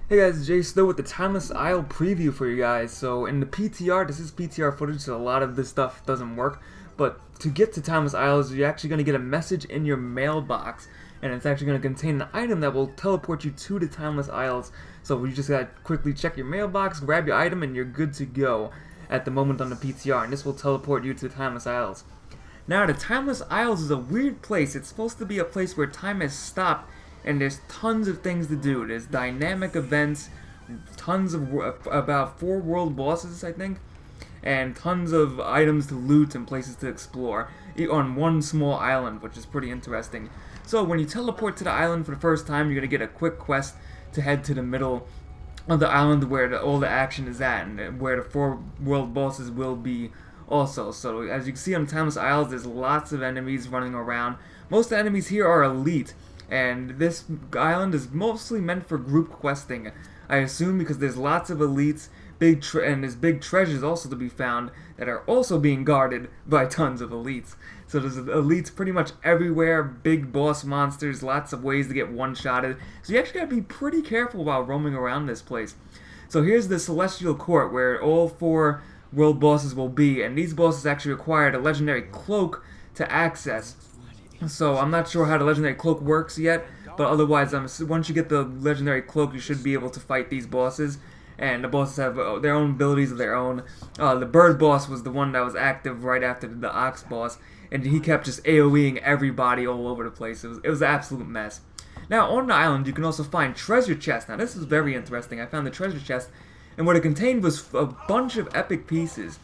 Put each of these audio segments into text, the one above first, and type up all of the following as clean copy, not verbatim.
Hey guys, Jsnow with the Timeless Isle preview for you guys. So in the PTR, this is PTR footage, so a lot of this stuff doesn't work. But to get to Timeless Isles, you're actually going to get a message in your mailbox, and it's actually going to contain an item that will teleport you to the Timeless Isles. So you just got to quickly check your mailbox, grab your item, and you're good to go at the moment on the PTR, and this will teleport you to the Timeless Isles. Now, the Timeless Isles is a weird place. It's supposed to be a place where time has stopped, and there's tons of things to do. There's dynamic events, tons of about 4 world bosses, I think, and tons of items to loot and places to explore on one small island, which is pretty interesting. So when you teleport to the island for the first time, you're going to get a quick quest to head to the middle of the island where all the action is at, and where the 4 world bosses will be also. So as you can see on Timeless Isles, there's lots of enemies running around. Most of the enemies here are elite, and this island is mostly meant for group questing, I assume, because there's lots of elites, and there's big treasures also to be found that are also being guarded by tons of elites. So there's elites pretty much everywhere, big boss monsters, lots of ways to get one-shotted. So you actually gotta be pretty careful while roaming around this place. So here's the Celestial Court where all 4 world bosses will be, and these bosses actually required a legendary cloak to access. So I'm not sure how the legendary cloak works yet, but otherwise, once you get the legendary cloak, you should be able to fight these bosses. And the bosses have their own abilities of their own. The bird boss was the one that was active right after the ox boss, and he kept just AoEing everybody all over the place. It was an absolute mess. Now on the island, you can also find treasure chests. Now this is very interesting. I found the treasure chest, and what it contained was a bunch of epic pieces.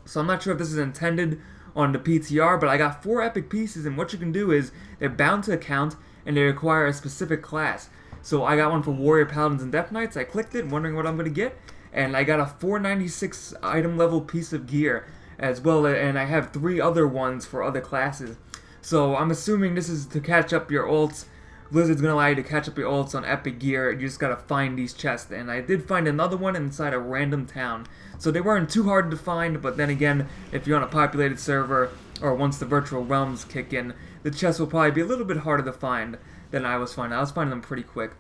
So I'm not sure if this is intended on the PTR, but I got 4 epic pieces, and what you can do is they're bound to account and they require a specific class. So I got one for Warrior, Paladins, and Death Knights. I clicked it, wondering what I'm going to get, and I got a 496 item level piece of gear as well, and I have 3 other ones for other classes. So I'm assuming this is to catch up your ults. Blizzard's going to allow you to catch up your ults on epic gear. You just got to find these chests, and I did find another one inside a random town. So they weren't too hard to find, but then again, if you're on a populated server, or once the virtual realms kick in, the chests will probably be a little bit harder to find than I was finding. I was finding them pretty quick.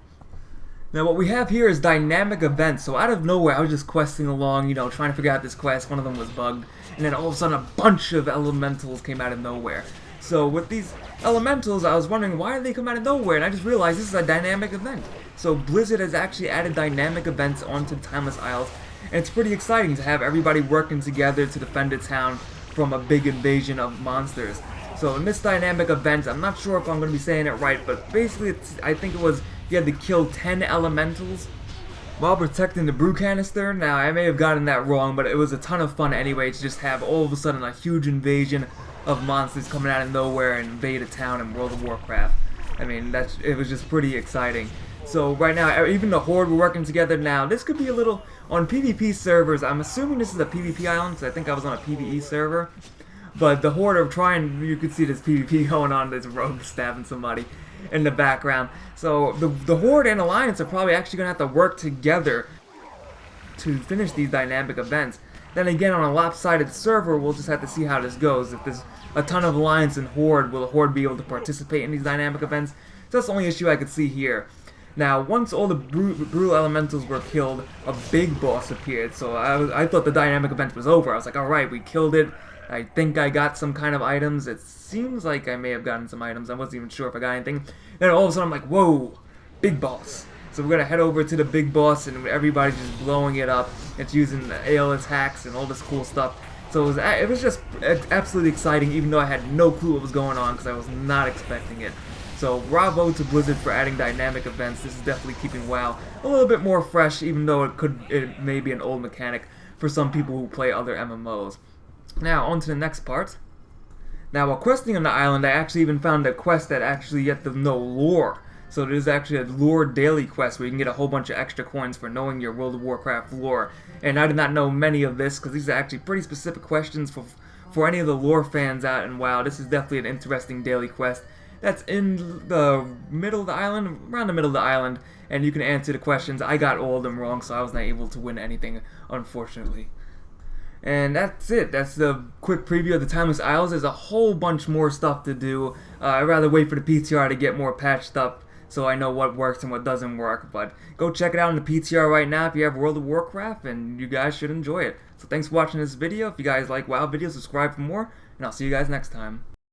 Now what we have here is dynamic events. So out of nowhere, I was just questing along, trying to figure out this quest. One of them was bugged, and then all of a sudden a bunch of elementals came out of nowhere. So with these elementals, I was wondering why did they come out of nowhere, and I just realized this is a dynamic event. So Blizzard has actually added dynamic events onto Timeless Isles, and it's pretty exciting to have everybody working together to defend a town from a big invasion of monsters. So in this dynamic event, I'm not sure if I'm going to be saying it right, but basically I think it was you had to kill 10 elementals while protecting the brew canister. Now I may have gotten that wrong, but it was a ton of fun anyway to just have all of a sudden a huge invasion of monsters coming out of nowhere and invade a town in World of Warcraft. I mean, it was just pretty exciting. So right now, even the Horde were working together. Now this could be a little on PvP servers. I'm assuming this is a PvP island because I think I was on a PvE server. But the Horde are trying. You could see this PvP going on. There's rogue stabbing somebody in the background. So the Horde and Alliance are probably actually gonna have to work together to finish these dynamic events. Then again, on a lopsided server, we'll just have to see how this goes. If there's a ton of Alliance and Horde, will the Horde be able to participate in these dynamic events? So that's the only issue I could see here. Now, once all the brutal elementals were killed, a big boss appeared. So I thought the dynamic event was over. I was like, alright, we killed it. I think I got some kind of items. It seems like I may have gotten some items. I wasn't even sure if I got anything. Then all of a sudden I'm like, whoa, big boss. So we're going to head over to the big boss, and everybody's just blowing it up. It's using the AL attacks and all this cool stuff. So it was just absolutely exciting, even though I had no clue what was going on because I was not expecting it. So bravo to Blizzard for adding dynamic events. This is definitely keeping WoW a little bit more fresh, even though it may be an old mechanic for some people who play other MMOs. Now, on to the next part. Now, while questing on the island, I actually even found a quest that actually get to know lore. So there's actually a lore daily quest where you can get a whole bunch of extra coins for knowing your World of Warcraft lore. And I did not know many of this because these are actually pretty specific questions for any of the lore fans out in WoW. This is definitely an interesting daily quest that's in the middle of the island, around the middle of the island, and you can answer the questions. I got all of them wrong, so I was not able to win anything, unfortunately. And that's it. That's the quick preview of the Timeless Isles. There's a whole bunch more stuff to do. I'd rather wait for the PTR to get more patched up so I know what works and what doesn't work. But go check it out in the PTR right now if you have World of Warcraft, and you guys should enjoy it. So thanks for watching this video. If you guys like WoW videos, subscribe for more, and I'll see you guys next time.